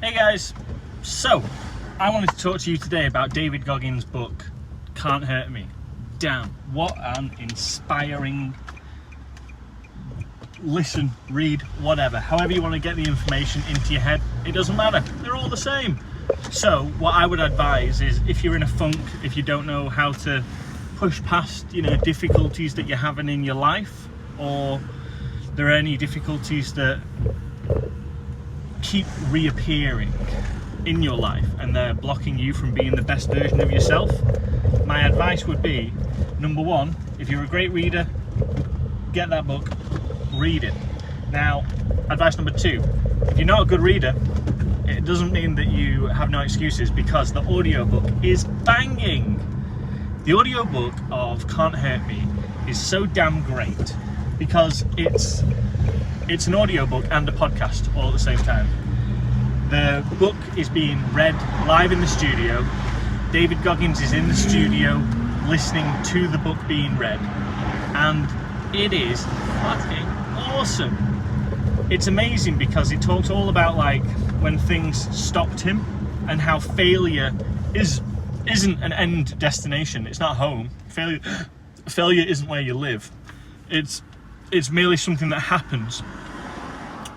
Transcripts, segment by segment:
Hey guys, so I wanted to talk to you today about David Goggins' book, Can't Hurt Me. Damn, what an inspiring listen, read, whatever. However you want to get the information into your head, it doesn't matter. They're all the same. So what I would advise is if you're in a funk, if you don't know how to push past, difficulties that you're having in your life, or there are any difficulties that keep reappearing in your life and they're blocking you from being the best version of yourself, my advice would be, number one, if you're a great reader, get that book, read it. Now, advice number two, if you're not a good reader, it doesn't mean that you have no excuses, because the audiobook is banging. The audiobook of Can't Hurt Me is so damn great because it's an audiobook and a podcast all at the same time. The book is being read live in the studio. David Goggins is in the studio listening to the book being read, and it is fucking awesome. It's amazing because it talks all about like when things stopped him and how failure isn't an end destination. It's not home. Failure isn't where you live. It's merely something that happens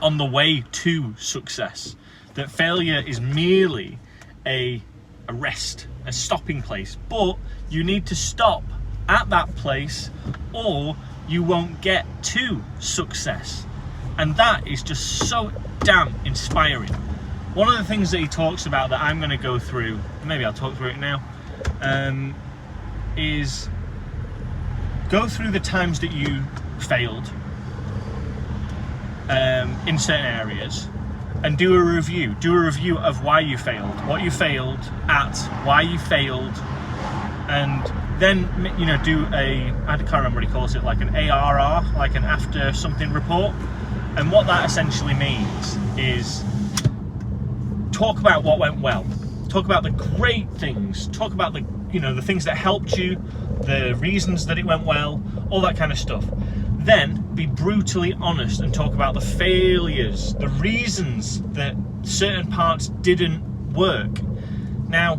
on the way to success. That failure is merely a rest, a stopping place. But you need to stop at that place or you won't get to success. And that is just so damn inspiring. One of the things that he talks about that I'm going to go through, maybe I'll talk through it now, is go through the times that you failed in certain areas and do a review. Do a review of why you failed, what you failed at, why you failed, and then do I can't remember what he calls it, like an ARR, like an after something report. And what that essentially means is talk about what went well, talk about the great things, talk about the things that helped you, the reasons that it went well, all that kind of stuff. Then be brutally honest and talk about the failures, the reasons that certain parts didn't work. Now,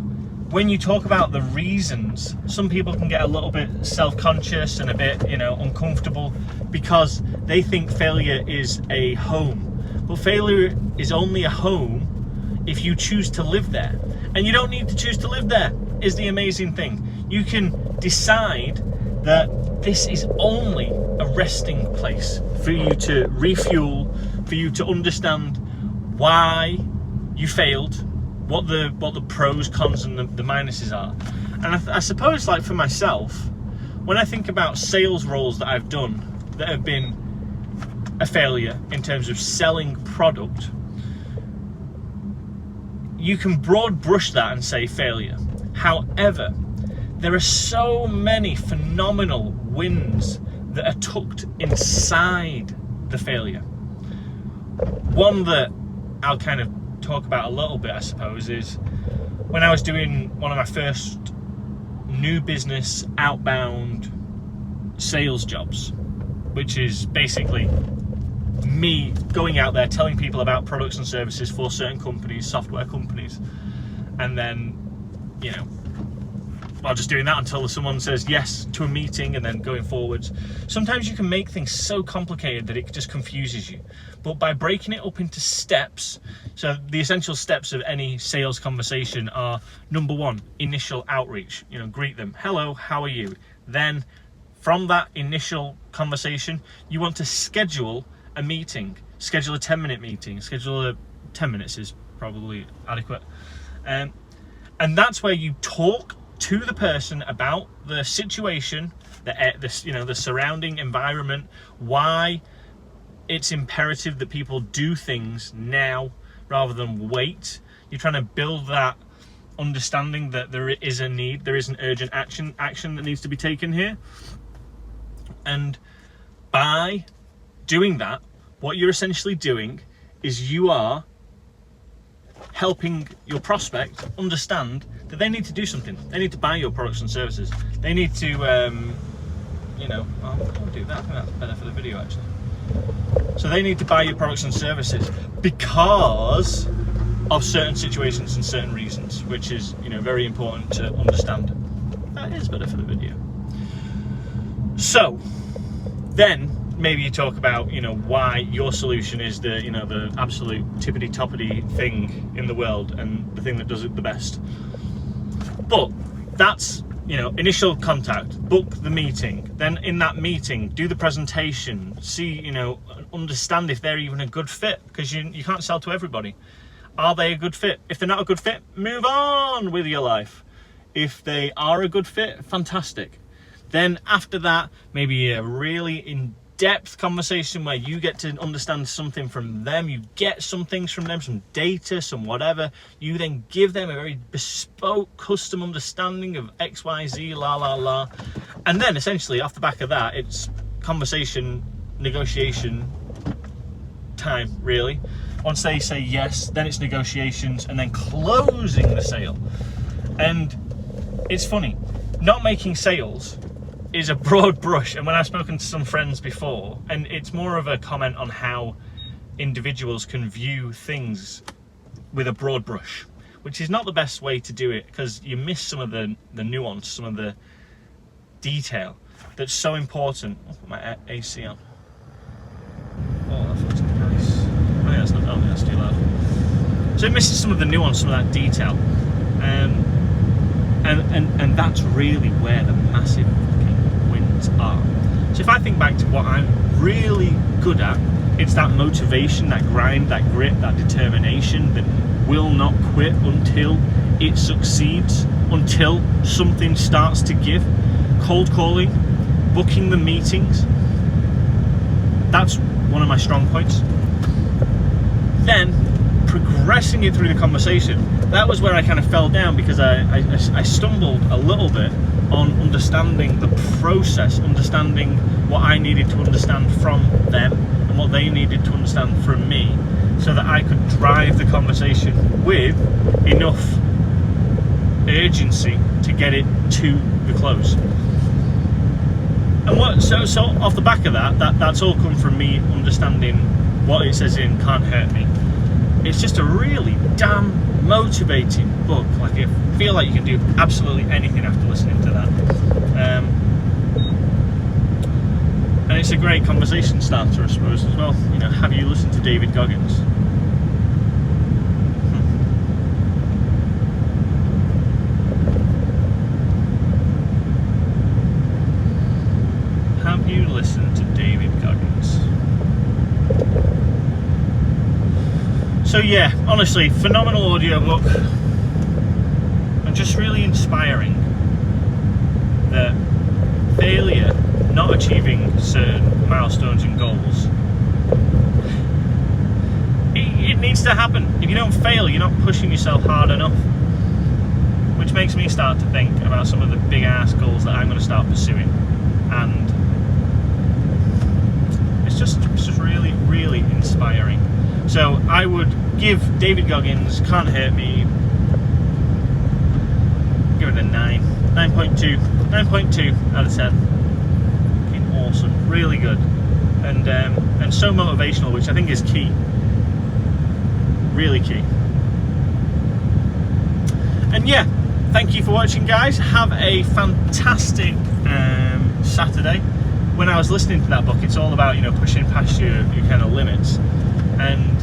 when you talk about the reasons, some people can get a little bit self-conscious and a bit, uncomfortable because they think failure is a home. But failure is only a home if you choose to live there. And you don't need to choose to live there, is the amazing thing. You can decide that this is only a resting place for you to refuel, for you to understand why you failed, what the pros, cons, and the minuses are. And I suppose, like for myself, when I think about sales roles that I've done that have been a failure in terms of selling product, you can broad brush that and say failure. However, there are so many phenomenal wins that are tucked inside the failure. One that I'll kind of talk about a little bit, I suppose, is when I was doing one of my first new business outbound sales jobs, which is basically me going out there telling people about products and services for certain companies, software companies, and then just doing that until someone says yes to a meeting and then going forwards. Sometimes you can make things so complicated that it just confuses you. But by breaking it up into steps, so the essential steps of any sales conversation are, number one, initial outreach. Greet them. Hello, how are you? Then from that initial conversation, you want to schedule a meeting. Schedule a 10-minute meeting. 10 minutes is probably adequate. And that's where you talk to the person about the situation, the surrounding environment, why it's imperative that people do things now rather than wait. You're trying to build that understanding that there is a need, there is an urgent action that needs to be taken here. And by doing that, what you're essentially doing is you are helping your prospect understand that they need to do something. They need to buy your products and services. They need to, I'll do that. I think that's better for the video, actually. So they need to buy your products and services because of certain situations and certain reasons, which is, you know, very important to understand. That is better for the video. So then maybe you talk about, you know, why your solution is the, you know, the absolute tippity toppity thing in the world and the thing that does it the best. But that's, you know, initial contact, book the meeting, then in that meeting do the presentation, see, you know, understand if they're even a good fit, because you can't sell to everybody. Are they a good fit? If they're not a good fit, move on with your life. If they are a good fit, fantastic. Then after that, maybe a really in-depth conversation where you get to understand something from them, you get some things from them, some data, some whatever. You then give them a very bespoke, custom understanding of X, Y, Z, la, la, la. And then essentially off the back of that, it's conversation, negotiation time, really. Once they say yes, then it's negotiations and then closing the sale. And it's funny, not making sales is a broad brush, and when I've spoken to some friends before, and it's more of a comment on how individuals can view things with a broad brush, which is not the best way to do it, because you miss some of the nuance, some of the detail that's so important. I'll put my AC on. Oh, that feels nice. Oh yeah, that's too loud. So it misses some of the nuance, some of that detail, and that's really where the massive wins are. So if I think back to what I'm really good at, it's that motivation, that grind, that grit, that determination that will not quit until it succeeds, until something starts to give. Cold calling, booking the meetings, that's one of my strong points. Then progressing it through the conversation, that was where I kind of fell down, because I stumbled a little bit on understanding the process, understanding what I needed to understand from them and what they needed to understand from me, so that I could drive the conversation with enough urgency to get it to the close. And so off the back of that's all come from me understanding what it says in Can't Hurt Me. It's just a really damn motivating book. Like, I feel like you can do absolutely anything after listening to that. And it's a great conversation starter, I suppose, as well. You know, have you listened to David Goggins? Have you listened to David Goggins? So yeah, honestly, phenomenal audiobook, and just really inspiring that failure, not achieving certain milestones and goals, it needs to happen. If you don't fail, you're not pushing yourself hard enough, which makes me start to think about some of the big ass goals that I'm going to start pursuing. And it's just really, really inspiring. So I would give David Goggins Can't Hurt Me, give it a 9.2 out of 10. Fucking awesome, really good, and so motivational, which I think is key, really key. And yeah, thank you for watching, guys. Have a fantastic Saturday. When I was listening to that book, it's all about, you know, pushing past your kind of limits. And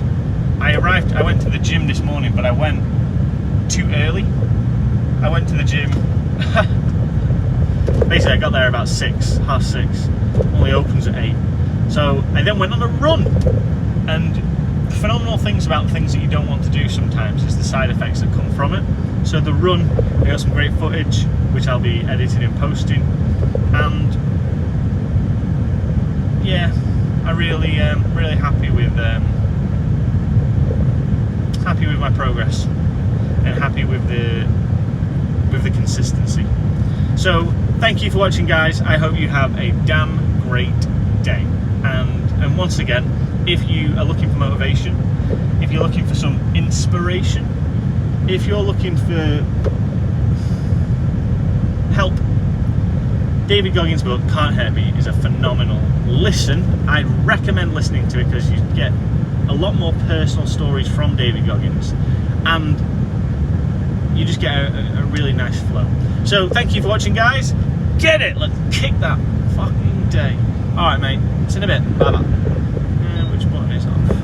I went to the gym this morning, but I went too early. I went to the gym, basically I got there about 6:30, only opens at 8. So I then went on a run, and the phenomenal things about things that you don't want to do sometimes is the side effects that come from it. So the run, I got some great footage, which I'll be editing and posting, and yeah, I really really happy with my progress, and happy with the consistency. So thank you for watching, guys. I hope you have a damn great day, and once again, if you are looking for motivation, if you're looking for some inspiration, if you're looking for help, David Goggins' book Can't Hurt Me is a phenomenal listen. I'd recommend listening to it, because you get a lot more personal stories from David Goggins, and you just get a really nice flow. So thank you for watching, guys. Get it, let's kick that fucking day. All right, mate, see you in a bit. Bye bye. Which button is off?